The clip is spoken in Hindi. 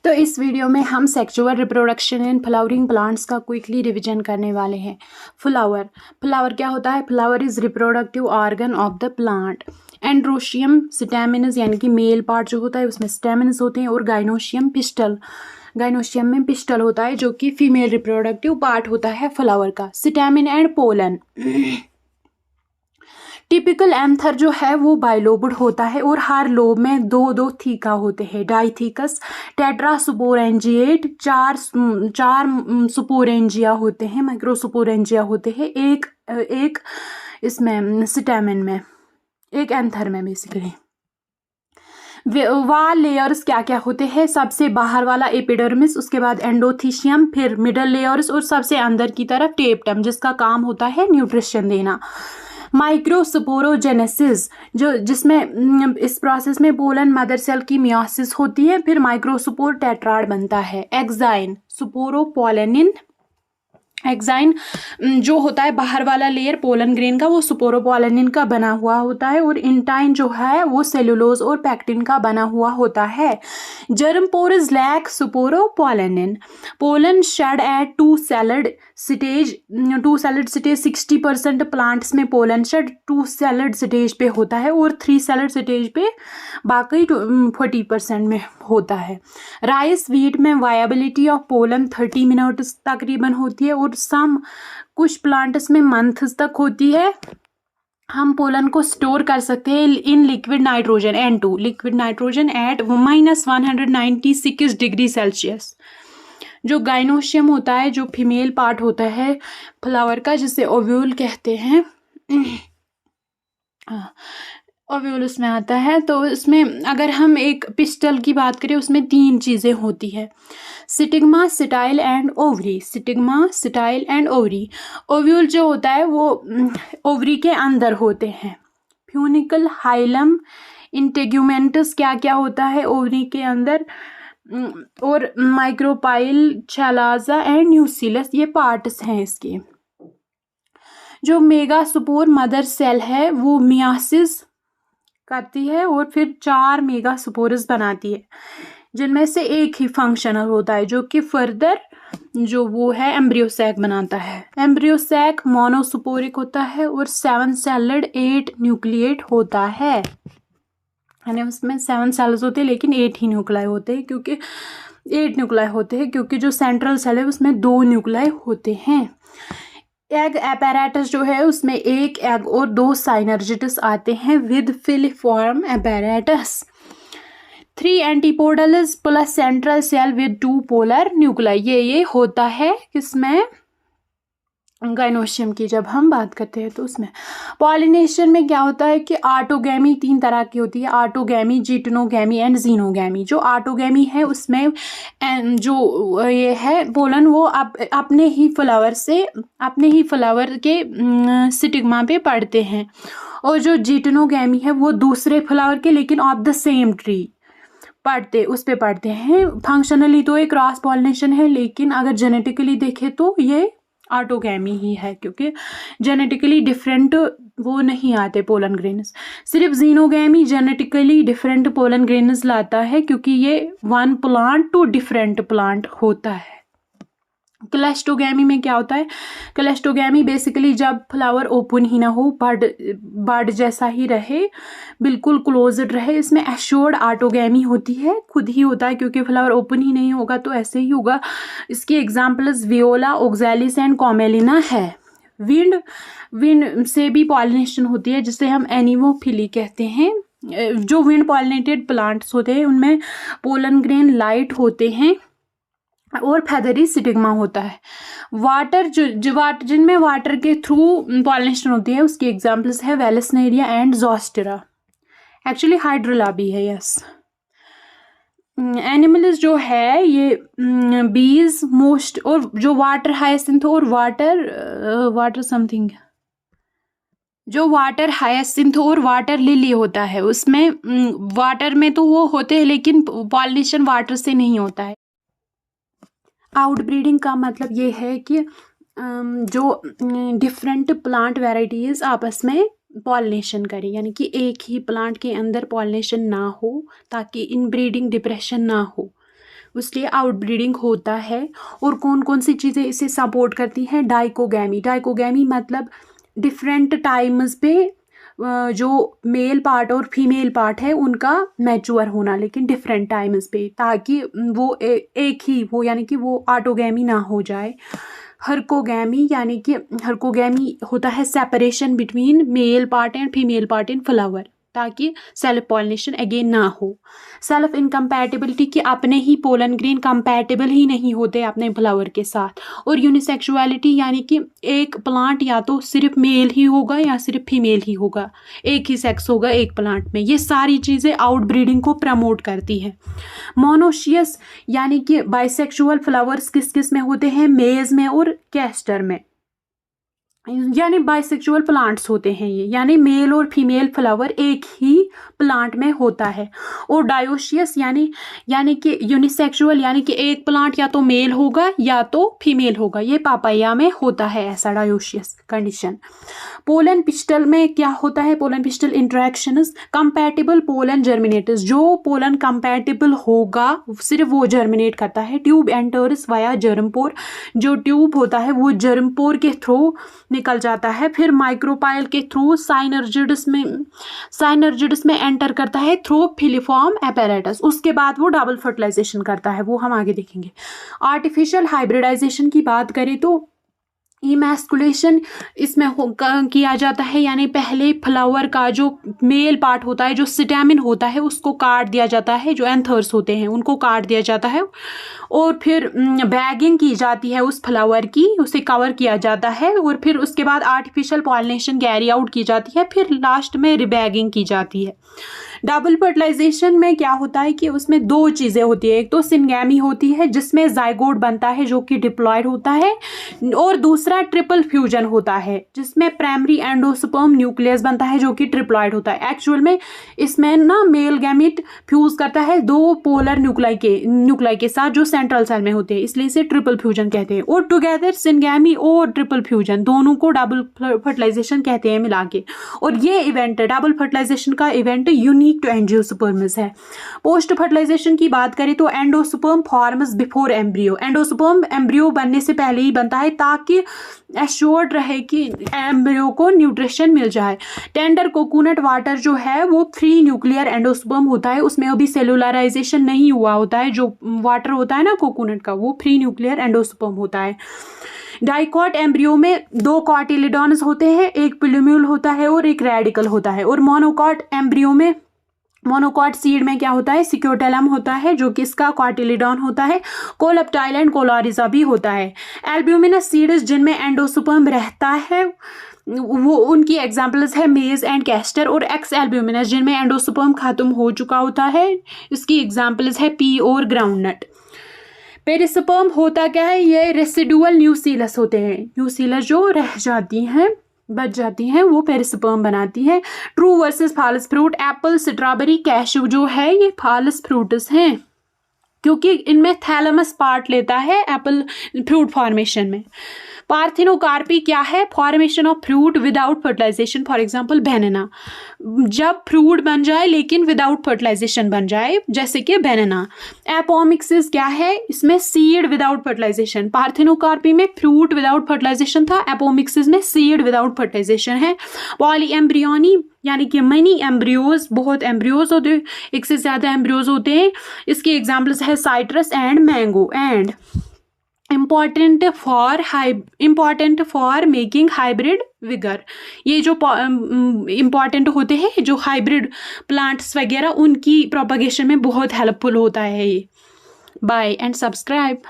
तो इस वीडियो में हम sexual reproduction in flowering plants का क्विकली रिवीजन करने वाले हैं। फ्लावर क्या होता है? Flower is reproductive organ of the plant. Androecium stamens यानी कि मेल पार्ट जो होता है उसमें स्टेमिनस होते हैं, और गाइनोशियम में पिस्टल होता है जो कि फीमेल रिप्रोडक्टिव पार्ट होता है फ्लावर का। Stamen and pollen. Typical anther जो है वो बाइलोब्ड होता है और हर लोब में दो दो थीका होते हैं। डाइथीकस, टेट्रास्पोरेंजिएट, चार सुपोरेंजिया होते हैं, माइक्रोसुपोरेंजिया होते हैं एक इसमें स्टेमिन में, एक एंथर में बेसिकली। वाल लेयर्स क्या क्या होते हैं? सबसे बाहर वाला एपिडर्मिस, उसके बाद एंडोथीशियम, फिर मिडल लेयर्स और सबसे अंदर की तरफ टेप्टम जिसका काम होता है न्यूट्रिशन देना। माइक्रोस्पोरोजेनेसिस जिसमें इस प्रोसेस में पोलन मदर सेल की मियोसिस होती है, फिर माइक्रोस्पोर टेट्राड बनता है। एक्साइन सुपोरोपोलेनिन, एक्साइन जो होता है बाहर वाला लेयर पोलन ग्रेन का वो सुपोरोपोलेनिन का बना हुआ होता है, और इंटाइन जो है वो सेलुलोज और पैक्टिन का बना हुआ होता है। Germ pores lack sporopollenin. Pollen shed at two celled stage 60% plants में पोलन शेड 2 सेलड स्टेज पे होता है, और 3 सेलड स्टेज पे बाकी 40% में होता है। राइस व्हीट में वायबिलिटी ऑफ पोलन 30 मिनट्स तकरीबन होती है, और कुछ प्लांट्स में मंथ्स तक होती है। हम पोलन को स्टोर कर सकते हैं in liquid nitrogen N2, liquid nitrogen eight -196 degree Celsius. जो गाइनोशियम होता है, जो फीमेल पार्ट होता है फ्लावर का, जिसे ओव्यूल कहते हैं, ओव्यूल उसमें आता है। तो इसमें अगर हम एक पिस्टल की बात करें उसमें 3 चीज़ें होती है: stigma, style and ovary. Stigma, style and ovary. Ovule जो होता है वो ओवरी के अंदर होते हैं। फ्यूनिकल, हाइलम, इंटेग्यूमेंटस क्या क्या होता है ओवरी के अंदर, और माइक्रोपाइल, छलाजा एंड न्यूसिलस ये पार्ट्स हैं इसके। जो मेगास्पोर मदर सेल है वो मियासिस करती है और फिर 4 मेगास्पोरस बनाती है, जिनमें से एक ही फंक्शनल होता है जो कि फर्दर जो वो है एम्ब्रियोसैक बनाता है। एम्ब्रियोसैक मोनोस्पोरिक होता है और 7 सेलड 8 न्यूक्लिएट होता है, यानी उसमें 7 सेल्स होते हैं लेकिन 8 ही न्यूक्लाई होते हैं, क्योंकि 8 न्यूक्लाई होते हैं क्योंकि जो सेंट्रल सेल है उसमें 2 न्यूक्लाई होते हैं। एग एपेरेटस जो है उसमें 1 एग और 2 साइनर्जिट्स आते हैं with filiform apparatus. 3 antipodals plus central cell with 2 polar nuclei. ये होता है किसमें? गाइनोशियम की जब हम बात करते हैं तो उसमें। पॉलिनेशन में क्या होता है कि आटोगैमी 3 तरह की होती है: आटोगैमी, जिटनोगैमी एंड जीनोगैमी। जो आटोगैमी है उसमें जो ये है पोलन वो अपने ही फ्लावर के स्टिग्मा पे पड़ते हैं, और जो जिटनोगैमी है वो दूसरे फ्लावर के लेकिन ऑफ द सेम ट्री उस पे पढ़ते हैं। फंक्शनली तो एक क्रॉस पॉलिनेशन है, लेकिन अगर जेनेटिकली देखें तो ये ऑटोगैमी ही है, क्योंकि जेनेटिकली डिफरेंट वो नहीं आते पोलन ग्रेन्स। सिर्फ xenogamy genetically different pollen grains लाता है, क्योंकि ये 1 प्लांट टू डिफरेंट प्लांट होता है। क्लस्टोगैमी में क्या होता है? क्लस्टोगैमी बेसिकली जब फ्लावर ओपन ही ना हो, बड जैसा ही रहे, बिल्कुल क्लोज्ड रहे, इसमें एश्योर्ड ऑटोगैमी होती है। खुद ही होता है क्योंकि फ्लावर ओपन ही नहीं होगा तो ऐसे ही होगा। इसकी एग्जाम्पल्स वियोला, ओक्सैलिस एंड कॉमेलिना है। विंड से भी पॉलिनेशन होती है जिसे हम एनिमोफिली कहते हैं। जो विंड पॉलिनेटेड प्लांट्स होते हैं उनमें पोलन ग्रेन लाइट होते हैं और फेदरी स्टिग्मा होता है। वाटर जिनमें वाटर के थ्रू पॉलिनेशन होती है उसकी एग्जांपल्स है वेलेस्नेरिया एंड जोस्टेरा। एक्चुअली हाइड्रोला भी है, यस। एनिमल्स जो है ये बीज मोस्ट, और जो वाटर हायसिंथ और वाटर समथिंग, जो वाटर हायसिंथ और वाटर लिली होता है उसमें वाटर में तो वो होते हैं लेकिन पॉलिनेशन वाटर से नहीं होता है। आउटब्रीडिंग का मतलब ये है कि जो डिफरेंट प्लांट वैराइटीज़ आपस में पॉलिनेशन करें, यानी कि एक ही प्लांट के अंदर पॉलिनेशन ना हो ताकि इनब्रीडिंग डिप्रेशन ना हो, उसलिए आउटब्रीडिंग होता है। और कौन कौन सी चीज़ें इसे सपोर्ट करती हैं? डाइकोगैमी। डाइकोगैमी मतलब डिफरेंट टाइम्स पे जो मेल पार्ट और फीमेल पार्ट है उनका मैच्योर होना, लेकिन डिफरेंट टाइम्स पे, ताकि वो एक ही वो यानी कि वो ऑटोगैमी ना हो जाए। हर्कोगैमी यानी कि हर्कोगैमी होता है separation between male part and female part in flower, ताकि सेल्फ पॉलिनेशन अगेन ना हो। सेल्फ इनकम्पैटिबिलिटी कि अपने ही पोलन ग्रेन कंपैटिबल ही नहीं होते अपने फ्लावर के साथ। और यूनिसेक्सुअलिटी यानी कि एक प्लांट या तो सिर्फ मेल ही होगा या सिर्फ फीमेल ही होगा, एक ही सेक्स होगा एक प्लांट में। ये सारी चीज़ें आउटब्रीडिंग को प्रमोट करती है। मोनोशियस यानी कि बाइसेक्सुअल फ्लावर्स किस किस में होते हैं? मेज में और कैस्टर में, यानी बाइसेक्सुअल प्लांट्स होते हैं ये, यानी मेल और फीमेल फ्लावर एक ही प्लांट में होता है। और डायोशियस यानी कि यूनिसेक्सुअल यानी कि एक प्लांट या तो मेल होगा या तो फीमेल होगा, ये पापाया में होता है ऐसा डायोशियस कंडीशन। पोलन पिस्टल में क्या होता है? Pollen pistil interactions. Compatible pollen germinates, जो पोलन कंपैटिबल होगा सिर्फ वो जर्मिनेट करता है। ट्यूब एंटर्स वाया जर्मपोर, जो ट्यूब होता है वो जर्मपोर के थ्रू निकल जाता है, फिर माइक्रोपाइल के थ्रू साइनर्जिड्स में एंटर करता है थ्रू फिलीफॉर्म apparatus। उसके बाद वो डबल फर्टिलाइजेशन करता है, वो हम आगे देखेंगे। आर्टिफिशियल हाइब्रिडाइजेशन की बात करें तो इमैस्कुलेशन इसमें किया जाता है, यानी पहले फ्लावर का जो मेल पार्ट होता है, जो स्टेमिन होता है, उसको काट दिया जाता है, जो एंथर्स होते हैं उनको काट दिया जाता है, और फिर बैगिंग की जाती है उस फ्लावर की, उसे कवर किया जाता है, और फिर उसके बाद आर्टिफिशियल पॉलिनेशन कैरी आउट की जाती है, फिर लास्ट में रिबैगिंग की जाती है। डबल फर्टिलाइजेशन में क्या होता है कि उसमें दो चीज़ें होती है, एक तो सिनगैमी होती है जिसमें जाइगोट बनता है जो कि डिप्लॉयड होता है, और दूसरा ट्रिपल फ्यूजन होता है जिसमें प्राइमरी एंडोस्पर्म न्यूक्लियस बनता है जो कि ट्रिप्लॉयड होता है। एक्चुअल में इसमें ना मेल गैमेट फ्यूज करता है दो पोलर न्यूक्लाई के साथ जो सेंट्रल सेल में होते हैं, इसलिए इसे ट्रिपल फ्यूजन कहते हैं। और टुगेदर सिनगैमी और ट्रिपल फ्यूजन दोनों को डबल फर्टिलाइजेशन कहते हैं मिला के। और ये इवेंट डबल फर्टिलाइजेशन का इवेंट यूनिक टू एंजियोस्पर्म्स है। पोस्ट फर्टिलाइजेशन की बात करें तो endosperm forms before embryo. Endosperm embryo बनने से पहले ही बनता है ताकि एश्योर्ड रहे कि एम्ब्रियो को न्यूट्रिशन मिल जाए। टेंडर कोकोनट वाटर जो है वो फ्री न्यूक्लियर एंडोस्पर्म होता है, उसमें अभी सेलुलराइजेशन नहीं हुआ होता है। जो वाटर होता है ना कोकोनट का, वो फ्री न्यूक्लियर एंडोस्पर्म होता है। डाइकॉट एम्ब्रियो में दो कॉटिलिडॉन्स होते हैं, एक प्लूम्यूल होता है और एक रेडिकल होता है। और मोनोकॉट एम्ब्रियो में, मोनोकॉट सीड में क्या होता है? सिक्योटेलम होता है जो कि इसका कॉटिलिडॉन होता है। कोलेप्टाइल एंड कोलारिजा भी होता है। एल्ब्यूमिनस सीड्स जिनमें एंडोस्पर्म रहता है वो उनकी एग्जाम्पल्स है मेज एंड कैस्टर। और एक्स एल्ब्यूमिनस जिनमें एंडोस्पर्म खत्म हो चुका होता है, इसकी एग्जाम्पल्स है पी और ग्राउंडनट। पेरिस्पर्म होता क्या है? ये रेसिडुअल न्यूसीलस होते हैं, न्यूसीलस जो रह जाती हैं बच जाती हैं वो पेरिस्पर्म बनाती है। True versus false fruit, apple strawberry cashew जो है ये फॉल्स फ्रूट्स हैं क्योंकि इनमें थैलेमस पार्ट लेता है एप्पल फ्रूट फॉर्मेशन में। पार्थिनोकार्पी क्या है? Formation of fruit without fertilization, for example banana, जब फ्रूट बन जाए लेकिन विदाउट फर्टिलाइजेशन बन जाए, जैसे कि बनाना। एपोमिक्सिस क्या है? इसमें सीड विदाउट फर्टिलाइजेशन। पार्थिनोकार्पी में फ्रूट विदाउट फर्टिलाइजेशन था, एपोमिक्सिस में सीड विदाउट फर्टिलाइजेशन है। पॉली एम्ब्रियोनी यानी कि मनी एम्ब्रियोज, बहुत एम्ब्रियोज होते हैं, एक से ज़्यादा एम्ब्रियोज होते हैं। इसकी एग्जाम्पल्स है citrus and mango. And important for making hybrid vigour, ये जो इम्पॉर्टेंट होते हैं जो हाइब्रिड प्लांट्स वगैरह उनकी प्रोपगेशन में बहुत हेल्पफुल होता है ये। Bye and subscribe.